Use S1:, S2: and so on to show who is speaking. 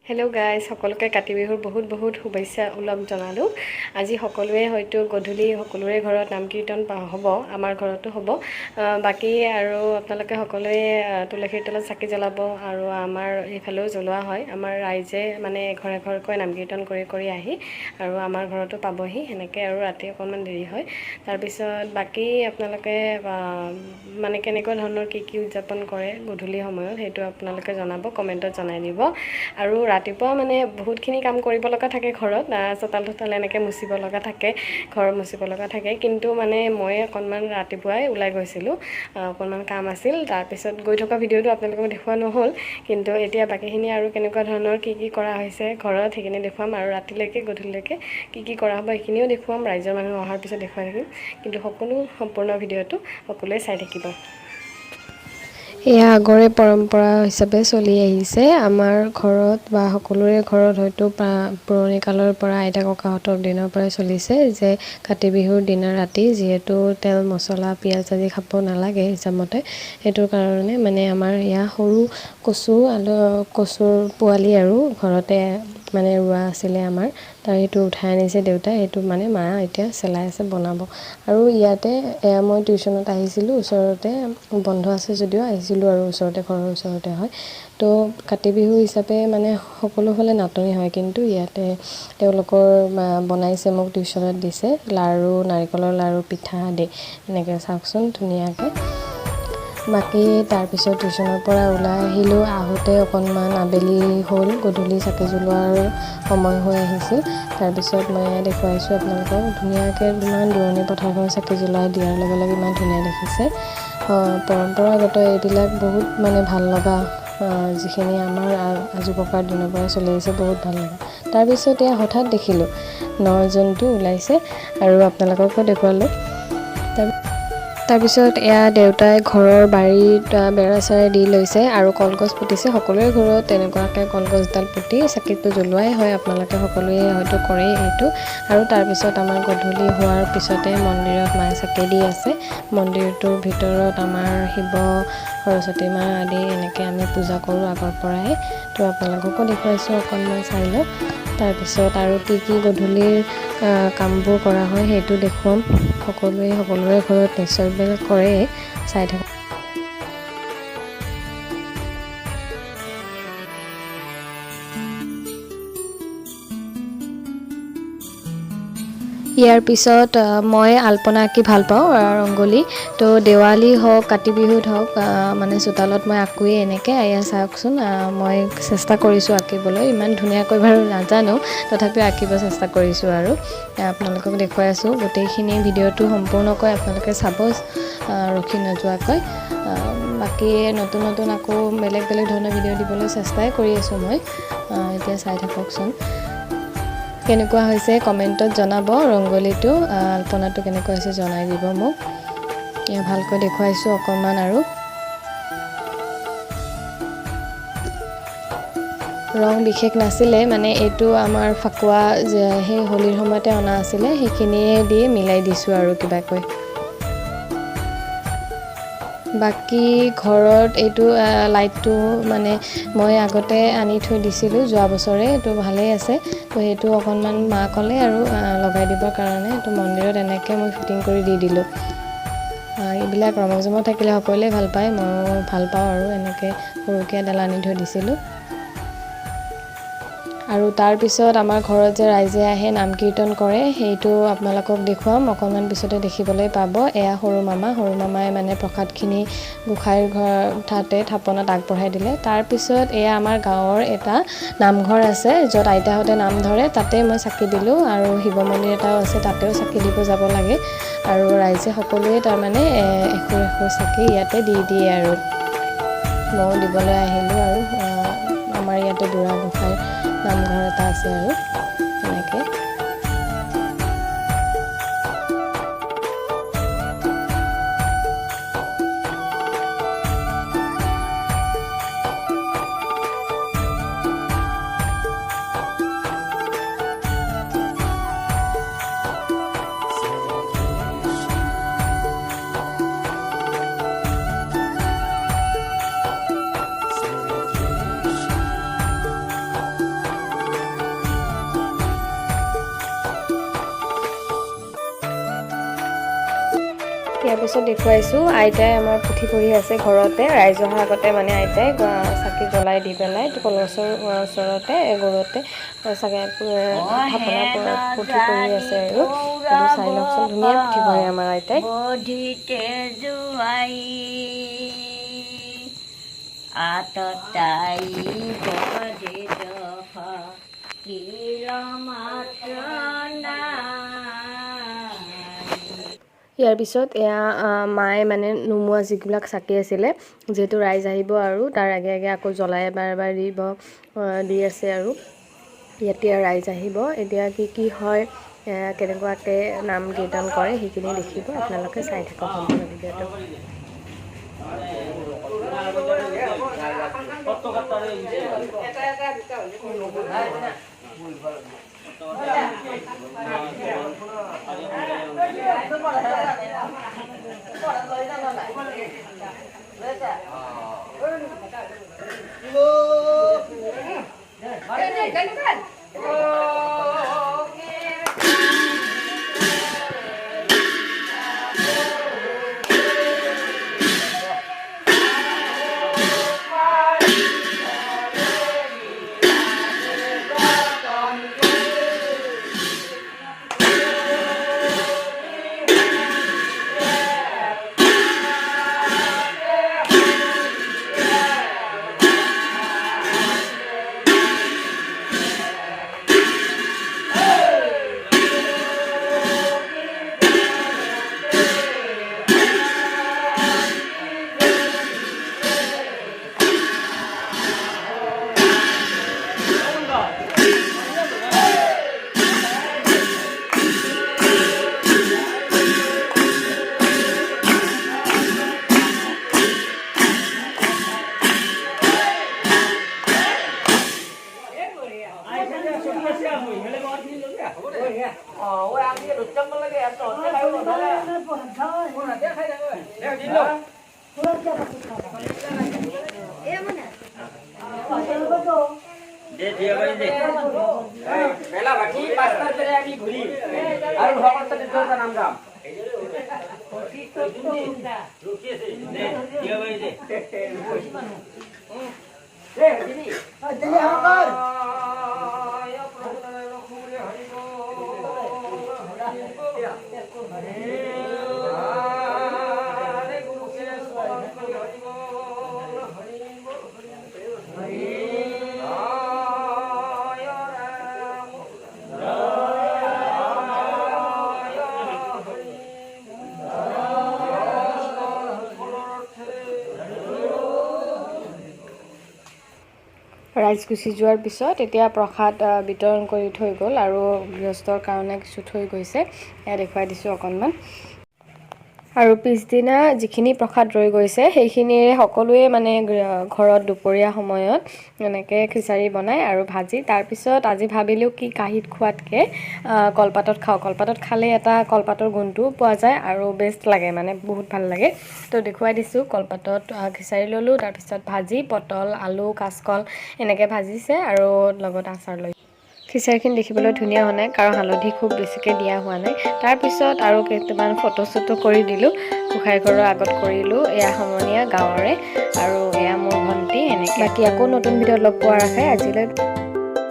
S1: Hello' guys, সকলোকে কাতি বিহুৰ বহুত বহুত শুভেচ্ছা উল্লেখ জনালোঁ। আজি সকলোৱে হয়তো গধূলি সকলোৰে ঘৰত নাম কীৰ্তন হ'ব, আমাৰ ঘৰতো হ'ব। বাকী আৰু আপোনালোকে সকলোৱে তুলসীৰ তলত চাকি জ্বলাব আৰু আমাৰ এইফালেও জ্বলোৱা হয়। আমাৰ ৰাইজে মানে এঘৰ এঘৰকৈ নাম কীৰ্তন কৰি আহি আৰু আমাৰ ঘৰতো পাবহি, সেনেকৈ আৰু ৰাতি অকণমান দেৰি হয়। তাৰপিছত বাকী আপোনালোকে মানে কেনেকুৱা ধৰণৰ কি উদযাপন কৰে গধূলি সময়ত সেইটো আপোনালোকে জনাব, কমেণ্টত জনাই দিব। আৰু ৰাতিপুৱা মানে বহুতখিনি কাম কৰিব লগা থাকে ঘৰত, চোতাল এনেকৈ মুচিব লগা থাকে, ঘৰ মুচিব লগা থাকে। কিন্তু মানে মই অকণমান ৰাতিপুৱাই ওলাই গৈছিলোঁ, অকণমান কাম আছিল। তাৰপিছত গৈ থকা ভিডিঅ'টো আপোনালোকক দেখুওৱা নহ'ল, কিন্তু এতিয়া বাকীখিনি আৰু কেনেকুৱা ধৰণৰ কি কৰা হৈছে ঘৰত সেইখিনি দেখুৱাম। আৰু ৰাতিলৈকে গধূলিলৈকে কি কৰা হ'ব সেইখিনিও দেখুৱাম, ৰাইজৰ মানুহ অহাৰ পিছত দেখুৱাই থাকিম। কিন্তু সম্পূৰ্ণ ভিডিঅ'টো সকলোৱে চাই থাকিব। এয়া আগৰে পৰম্পৰা হিচাপে চলি আহিছে আমাৰ ঘৰত বা সকলোৰে ঘৰত, হয়তো পুৰণি কালৰ পৰা আইতা ককাহঁতৰ দিনৰ পৰাই চলিছে যে কাতি বিহুৰ দিনা ৰাতি যিহেতু তেল মছলা পিঁয়াজ আদি খাব নালাগে হিচাপমতে, সেইটোৰ কাৰণে মানে আমাৰ এয়া সৰু কচুৰ পোৱালি আৰু ঘৰতে মানে ৰোৱা আছিলে আমাৰ, তাৰ সেইটো উঠাই আনিছে দেউতাই, সেইটো মানে মা এতিয়া চেলাই আছে বনাব। আৰু ইয়াতে মই টিউশ্যনত আহিছিলোঁ, ওচৰতে বন্ধ আছে যদিও আহিছিলোঁ আৰু ওচৰতে, ঘৰৰ ওচৰতে হয়। তো কাতি বিহু হিচাপে মানে সকলো ফালে নাটনি হয়, কিন্তু ইয়াতে তেওঁলোকৰ বনাইছে, মোক টিউশ্যনত দিছে লাড়ু, নাৰিকলৰ লাড়ু, পিঠা আদি এনেকৈ চাওকচোন ধুনীয়াকৈ। বাকী তাৰপিছত টিউশ্যনৰ পৰা ওলাই আহিলোঁ, আহোঁতে অকণমান আবেলি হ'ল, গধূলি চাকি জ্বলোৱাৰ সময় হৈ আহিছিল। তাৰপিছত মই দেখুৱাইছোঁ আপোনালোকক ধুনীয়াকৈ, ইমান দূৰণি পথাৰখন চাকি জ্বলাই দিয়াৰ লগে লগে ইমান ধুনীয়া দেখিছে। পৰম্পৰাগত এইবিলাক বহুত মানে ভাল লগা, যিখিনি আমাৰ আজো ককাৰ দিনৰ পৰা চলি আহিছে, বহুত ভাল লগা। তাৰপিছত এয়া হঠাৎ দেখিলোঁ জন্তু ওলাইছে আৰু আপোনালোককো দেখুৱালোঁ। তাৰপিছত এয়া দেউতাই ঘৰৰ বাৰীত বেৰা চেৰা দি লৈছে আৰু কলগছ পুতিছে। সকলোৰে ঘৰত তেনেকুৱাকৈ কলগছডাল পুতি চাকিটো জ্বলোৱাই হয়, আপোনালোকে সকলোৱে হয়তো কৰেই এইটো। আৰু তাৰপিছত আমাৰ গধূলি হোৱাৰ পিছতে মন্দিৰত মায়ে চাকি দি আছে। মন্দিৰটোৰ ভিতৰত আমাৰ শিৱ, সৰস্বতী মা আদি এনেকৈ আমি পূজা কৰোঁ আগৰ পৰাই। তো আপোনালোককো দেখুৱাইছোঁ, অকণমান চাই লওক। তাৰপিছত আৰু কি গধূলিৰ কামবোৰ কৰা হয় সেইটো দেখুৱাম। সকলোৰে ঘৰত নিশ্চয় কৰেই, চাই থাকক। ইয়াৰ পিছত মই আল্পনা আঁকি ভাল পাওঁ, ৰংগলী। তো দেৱালী হওক, কাতি বিহুত হওক, মানে চোতালত মই আঁকোৱেই এনেকৈ। এয়া চাওকচোন, মই চেষ্টা কৰিছোঁ আঁকিবলৈ, ইমান ধুনীয়াকৈ বাৰু নাজানো, তথাপিও আঁকিব চেষ্টা কৰিছোঁ আৰু আপোনালোকক দেখুৱাই আছোঁ। গোটেইখিনি ভিডিঅ'টো সম্পূৰ্ণকৈ আপোনালোকে চাব, ৰখি নোযোৱাকৈ। বাকী নতুন আকৌ বেলেগ ধৰণৰ ভিডিঅ' দিবলৈ চেষ্টাই কৰি আছোঁ মই, এতিয়া চাই থাককচোন। কেনেকুৱা হৈছে কমেণ্টত জনাব, ৰংগলীটো আল্পনাটো কেনেকুৱা হৈছে জনাই দিব মোক। এয়া ভালকৈ দেখুৱাইছোঁ অকণমান। আৰু ৰং বিশেষ নাছিলে, মানে এইটো আমাৰ ফাকুৱা সেই হোলীৰ সময়তে অনা আছিলে, সেইখিনিয়ে দি মিলাই দিছোঁ আৰু কিবাকৈ। বাকী ঘৰত এইটো লাইটটো মানে মই আগতে আনি থৈ দিছিলোঁ যোৱা বছৰে, এইটো ভালেই আছে। তো সেইটো অকণমান মা ক'লে আৰু লগাই দিবৰ কাৰণে, তো মন্দিৰত এনেকৈ মই ফিটিং কৰি দি দিলোঁ। এইবিলাক ৰমক জমক থাকিলে সকলোৱে ভাল পায়, ময়ো ভাল পাওঁ আৰু এনেকৈ সৰুকৈ এডাল আনি থৈ দিছিলোঁ। আৰু তাৰপিছত আমাৰ ঘৰত যে ৰাইজে আহে নাম কীৰ্তন কৰে, সেইটো আপোনালোকক দেখুৱাম, অকণমান পিছতে দেখিবলৈ পাব। এয়া সৰু মামাই মানে প্ৰসাদখিনি গোঁসাইৰ ঘৰ থাপনাত আগবঢ়াই দিলে। তাৰপিছত এয়া আমাৰ গাঁৱৰ এটা নামঘৰ আছে, য'ত আইতাহঁতে নাম ধৰে, তাতে মই চাকি দিলোঁ। আৰু শিৱ মন্দিৰ এটাও আছে, তাতেও চাকি দিব যাব লাগে। আৰু ৰাইজে সকলোৱে তাৰমানে এখোৰ চাকি ইয়াতে দি দিয়ে আৰু ময়ো দিবলৈ আহিলোঁ। আৰু আমাৰ ইয়াতে বুঢ়া গোঁসাই নামঘৰ এটা আছে আৰু এনেকৈ। ইয়াৰ পিছত দেখুৱাইছোঁ আইতাই আমাৰ পুথি পঢ়ি আছে ঘৰতে, ৰাইজ অহাৰ আগতে মানে আইতাই চাকি জ্বলাই দি পেলাই কলগছৰ ওচৰতে গৰুতে চাগে থাপনা পুথি পঢ়ি আছে আৰু সেইটো চাই লওকচোন, ধুনীয়া পুথি পঢ়ে আমাৰ আইতাই। ইয়াৰ পিছত এয়া মায়ে মানে নুমুৱা যিবিলাক চাকি আছিলে, যিহেতু ৰাইজ আহিব আৰু তাৰ আগে আগে আকৌ জ্বলাই এবাৰ দি আছে আৰু এতিয়া ৰাইজ আহিব। এতিয়া কি হয়, কেনেকুৱাকৈ নাম কীৰ্তন কৰে সেইখিনি দেখিব, আপোনালোকে চাই থাকক সম্পূৰ্ণ ভিডিঅ'টো। ৰাইজ গুচি যোৱাৰ পিছত এতিয়া প্ৰসাদ বিতৰণ কৰি থৈ গ'ল আৰু গৃহস্থৰ কাৰণে কিছু থৈ গৈছে, এয়া দেখুৱাই দিছোঁ অকণমান। আৰু পিছদিনা যিখিনি প্ৰসাদ ৰৈ গৈছে সেইখিনিৰে সকলোৱে মানে ঘৰত দুপৰীয়া সময়ত এনেকৈ খিচাৰি বনায় আৰু ভাজি। তাৰপিছত আজি ভাবিলোঁ কি কাঁহীত খোৱাতকৈ কলপাতত খাওঁ, কলপাতত খালে এটা কলপাতৰ গোন্ধটোও পোৱা যায় আৰু বেষ্ট লাগে, মানে বহুত ভাল লাগে। তো দেখুৱাই দিছোঁ, কলপাতত খিচাৰি ল'লোঁ, তাৰপিছত ভাজি পটল আলু কাচকল এনেকৈ ভাজিছে আৰু লগত আচাৰ লৈ। খিচাৰিখিনি দেখিবলৈ ধুনীয়া হোৱা নাই কাৰণ হালধি খুব বেছিকৈ দিয়া হোৱা নাই। তাৰপিছত আৰু কেইটামান ফটো চটো কৰি দিলোঁ, গোঁসাই ঘৰৰ আগত কৰিলোঁ। এয়া সমনীয়া গাঁৱৰে আৰু এয়া মোৰ ভণ্টি, এনেকৈ। বাকী আকৌ নতুন ভিডিঅ'ত লগ পোৱাৰ আশাৰে আজিলৈ